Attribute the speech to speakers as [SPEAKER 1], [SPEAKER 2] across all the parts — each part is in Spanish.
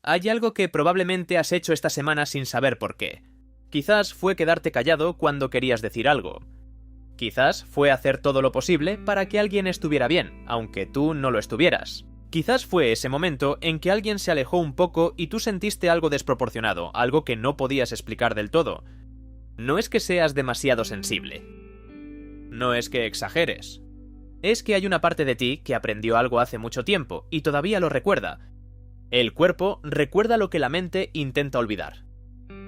[SPEAKER 1] hay algo que probablemente has hecho esta semana sin saber por qué. Quizás fue quedarte callado cuando querías decir algo. Quizás fue hacer todo lo posible para que alguien estuviera bien, aunque tú no lo estuvieras. Quizás fue ese momento en que alguien se alejó un poco y tú sentiste algo desproporcionado, algo que no podías explicar del todo. No es que seas demasiado sensible. No es que exageres. Es que hay una parte de ti que aprendió algo hace mucho tiempo y todavía lo recuerda. El cuerpo recuerda lo que la mente intenta olvidar.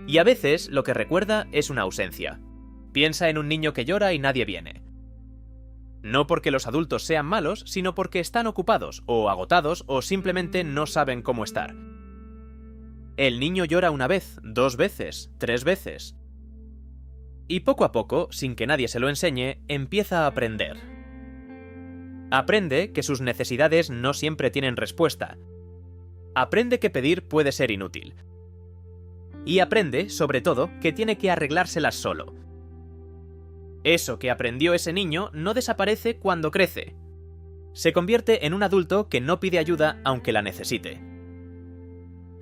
[SPEAKER 1] Y a veces lo que recuerda es una ausencia. Piensa en un niño que llora y nadie viene. No porque los adultos sean malos, sino porque están ocupados, o agotados, o simplemente no saben cómo estar. El niño llora una vez, 2 veces, 3 veces. Y poco a poco, sin que nadie se lo enseñe, empieza a aprender. Aprende que sus necesidades no siempre tienen respuesta. Aprende que pedir puede ser inútil. Y aprende, sobre todo, que tiene que arreglárselas solo. Eso que aprendió ese niño no desaparece cuando crece. Se convierte en un adulto que no pide ayuda aunque la necesite.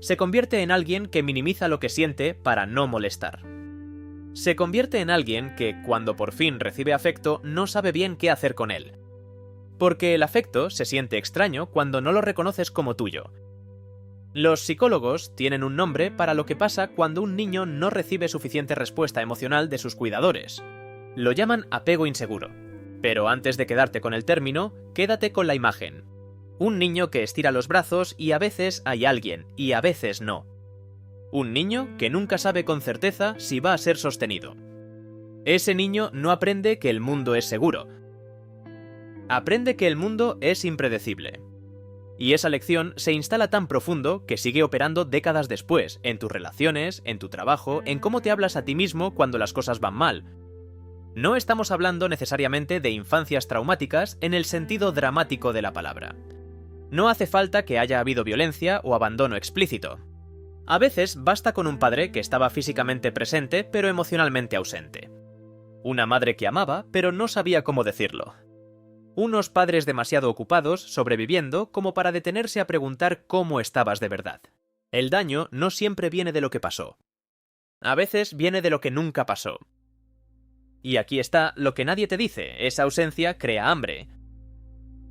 [SPEAKER 1] Se convierte en alguien que minimiza lo que siente para no molestar. Se convierte en alguien que, cuando por fin recibe afecto, no sabe bien qué hacer con él. Porque el afecto se siente extraño cuando no lo reconoces como tuyo. Los psicólogos tienen un nombre para lo que pasa cuando un niño no recibe suficiente respuesta emocional de sus cuidadores. Lo llaman apego inseguro. Pero antes de quedarte con el término, quédate con la imagen. Un niño que estira los brazos y a veces hay alguien, y a veces no. Un niño que nunca sabe con certeza si va a ser sostenido. Ese niño no aprende que el mundo es seguro. Aprende que el mundo es impredecible. Y esa lección se instala tan profundo que sigue operando décadas después, en tus relaciones, en tu trabajo, en cómo te hablas a ti mismo cuando las cosas van mal. No estamos hablando necesariamente de infancias traumáticas en el sentido dramático de la palabra. No hace falta que haya habido violencia o abandono explícito. A veces basta con un padre que estaba físicamente presente pero emocionalmente ausente. Una madre que amaba pero no sabía cómo decirlo. Unos padres demasiado ocupados sobreviviendo como para detenerse a preguntar cómo estabas de verdad. El daño no siempre viene de lo que pasó. A veces viene de lo que nunca pasó. Y aquí está lo que nadie te dice, esa ausencia crea hambre.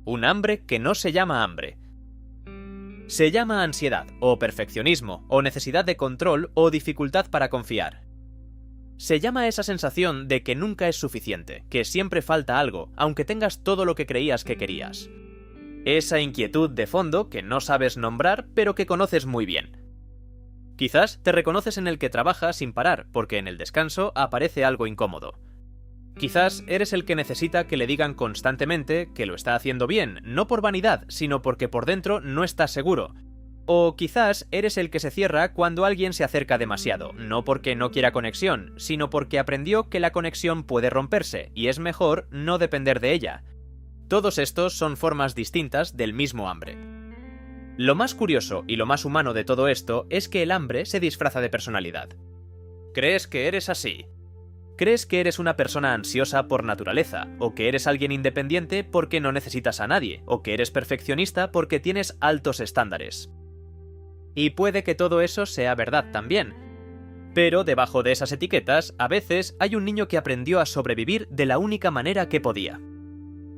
[SPEAKER 1] Un hambre que no se llama hambre. Se llama ansiedad, o perfeccionismo, o necesidad de control, o dificultad para confiar. Se llama esa sensación de que nunca es suficiente, que siempre falta algo, aunque tengas todo lo que creías que querías. Esa inquietud de fondo que no sabes nombrar, pero que conoces muy bien. Quizás te reconoces en el que trabaja sin parar, porque en el descanso aparece algo incómodo. Quizás eres el que necesita que le digan constantemente que lo está haciendo bien, no por vanidad, sino porque por dentro no estás seguro. O quizás eres el que se cierra cuando alguien se acerca demasiado, no porque no quiera conexión, sino porque aprendió que la conexión puede romperse, y es mejor no depender de ella. Todos estos son formas distintas del mismo hambre. Lo más curioso y lo más humano de todo esto es que el hambre se disfraza de personalidad. ¿Crees que eres así? ¿Crees que eres una persona ansiosa por naturaleza? ¿O que eres alguien independiente porque no necesitas a nadie? ¿O que eres perfeccionista porque tienes altos estándares? Y puede que todo eso sea verdad también. Pero debajo de esas etiquetas, a veces hay un niño que aprendió a sobrevivir de la única manera que podía.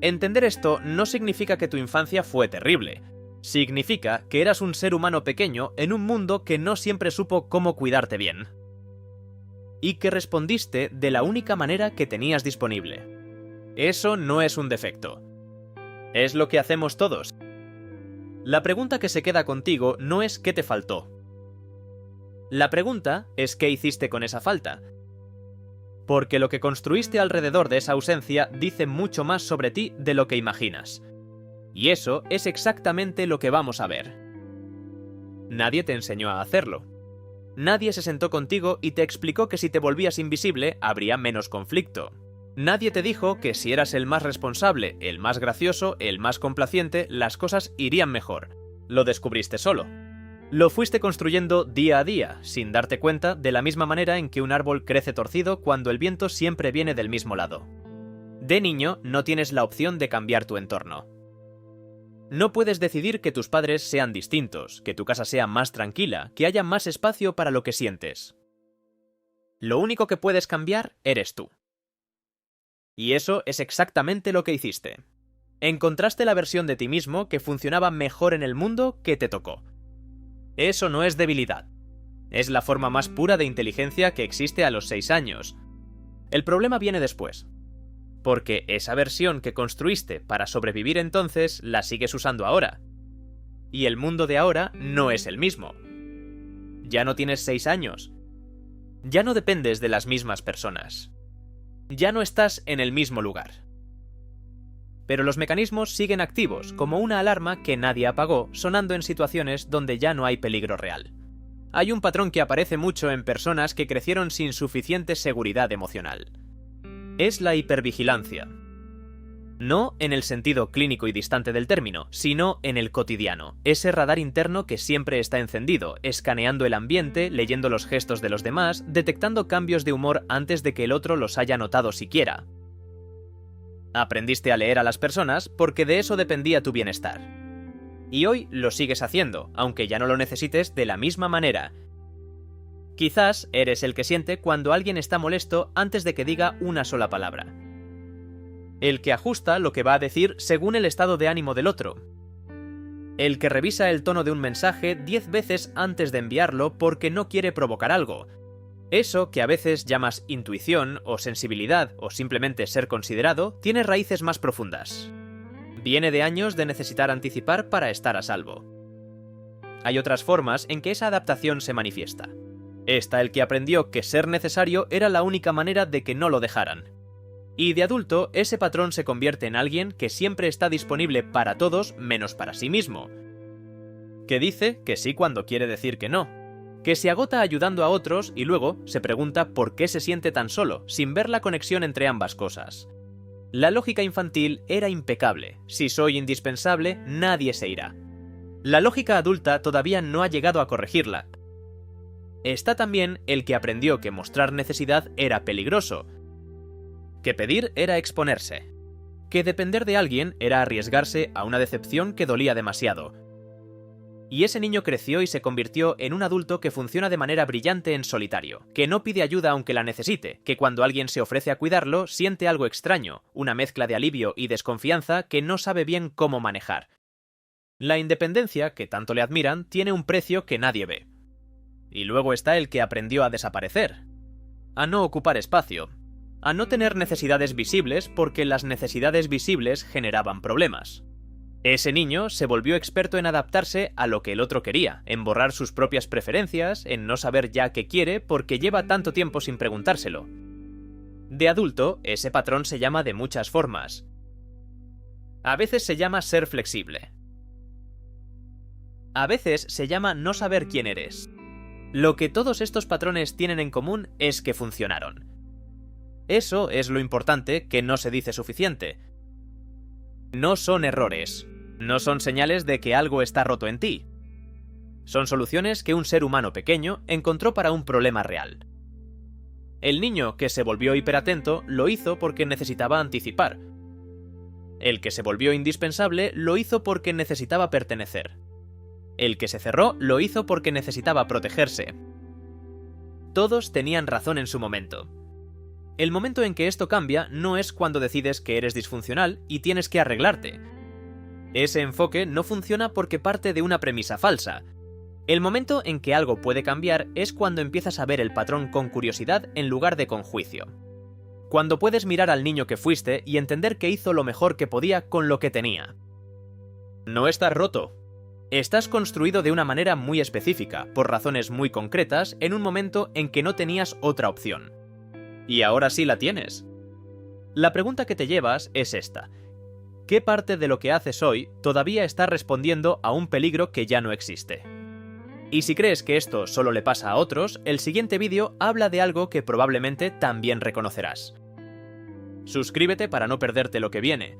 [SPEAKER 1] Entender esto no significa que tu infancia fue terrible. Significa que eras un ser humano pequeño en un mundo que no siempre supo cómo cuidarte bien. Y que respondiste de la única manera que tenías disponible. Eso no es un defecto. Es lo que hacemos todos. La pregunta que se queda contigo no es qué te faltó. La pregunta es qué hiciste con esa falta. Porque lo que construiste alrededor de esa ausencia dice mucho más sobre ti de lo que imaginas. Y eso es exactamente lo que vamos a ver. Nadie te enseñó a hacerlo. Nadie se sentó contigo y te explicó que si te volvías invisible habría menos conflicto. Nadie te dijo que si eras el más responsable, el más gracioso, el más complaciente, las cosas irían mejor. Lo descubriste solo. Lo fuiste construyendo día a día, sin darte cuenta, de la misma manera en que un árbol crece torcido cuando el viento siempre viene del mismo lado. De niño no tienes la opción de cambiar tu entorno. No puedes decidir que tus padres sean distintos, que tu casa sea más tranquila, que haya más espacio para lo que sientes. Lo único que puedes cambiar eres tú. Y eso es exactamente lo que hiciste. Encontraste la versión de ti mismo que funcionaba mejor en el mundo que te tocó. Eso no es debilidad. Es la forma más pura de inteligencia que existe a los 6 años. El problema viene después. Porque esa versión que construiste para sobrevivir entonces la sigues usando ahora. Y el mundo de ahora no es el mismo. Ya no tienes 6 años. Ya no dependes de las mismas personas. Ya no estás en el mismo lugar. Pero los mecanismos siguen activos, como una alarma que nadie apagó, sonando en situaciones donde ya no hay peligro real. Hay un patrón que aparece mucho en personas que crecieron sin suficiente seguridad emocional. Es la hipervigilancia. No en el sentido clínico y distante del término, sino en el cotidiano, ese radar interno que siempre está encendido, escaneando el ambiente, leyendo los gestos de los demás, detectando cambios de humor antes de que el otro los haya notado siquiera. Aprendiste a leer a las personas porque de eso dependía tu bienestar. Y hoy lo sigues haciendo, aunque ya no lo necesites de la misma manera. Quizás eres el que siente cuando alguien está molesto antes de que diga una sola palabra. El que ajusta lo que va a decir según el estado de ánimo del otro. El que revisa el tono de un mensaje 10 veces antes de enviarlo porque no quiere provocar algo. Eso que a veces llamas intuición o sensibilidad o simplemente ser considerado tiene raíces más profundas. Viene de años de necesitar anticipar para estar a salvo. Hay otras formas en que esa adaptación se manifiesta. Está el que aprendió que ser necesario era la única manera de que no lo dejaran. Y de adulto, ese patrón se convierte en alguien que siempre está disponible para todos menos para sí mismo. Que dice que sí cuando quiere decir que no. Que se agota ayudando a otros y luego se pregunta por qué se siente tan solo, sin ver la conexión entre ambas cosas. La lógica infantil era impecable. Si soy indispensable, nadie se irá. La lógica adulta todavía no ha llegado a corregirla. Está también el que aprendió que mostrar necesidad era peligroso, que pedir era exponerse, que depender de alguien era arriesgarse a una decepción que dolía demasiado. Y ese niño creció y se convirtió en un adulto que funciona de manera brillante en solitario, que no pide ayuda aunque la necesite, que cuando alguien se ofrece a cuidarlo siente algo extraño, una mezcla de alivio y desconfianza que no sabe bien cómo manejar. La independencia, que tanto le admiran, tiene un precio que nadie ve. Y luego está el que aprendió a desaparecer, a no ocupar espacio, a no tener necesidades visibles porque las necesidades visibles generaban problemas. Ese niño se volvió experto en adaptarse a lo que el otro quería, en borrar sus propias preferencias, en no saber ya qué quiere porque lleva tanto tiempo sin preguntárselo. De adulto, ese patrón se llama de muchas formas. A veces se llama ser flexible. A veces se llama no saber quién eres. Lo que todos estos patrones tienen en común es que funcionaron. Eso es lo importante que no se dice suficiente. No son errores, no son señales de que algo está roto en ti. Son soluciones que un ser humano pequeño encontró para un problema real. El niño que se volvió hiperatento lo hizo porque necesitaba anticipar. El que se volvió indispensable lo hizo porque necesitaba pertenecer. El que se cerró lo hizo porque necesitaba protegerse. Todos tenían razón en su momento. El momento en que esto cambia no es cuando decides que eres disfuncional y tienes que arreglarte. Ese enfoque no funciona porque parte de una premisa falsa. El momento en que algo puede cambiar es cuando empiezas a ver el patrón con curiosidad en lugar de con juicio. Cuando puedes mirar al niño que fuiste y entender que hizo lo mejor que podía con lo que tenía. No estás roto. Estás construido de una manera muy específica, por razones muy concretas, en un momento en que no tenías otra opción. Y ahora sí la tienes. La pregunta que te llevas es esta. ¿Qué parte de lo que haces hoy todavía está respondiendo a un peligro que ya no existe? Y si crees que esto solo le pasa a otros, el siguiente vídeo habla de algo que probablemente también reconocerás. Suscríbete para no perderte lo que viene.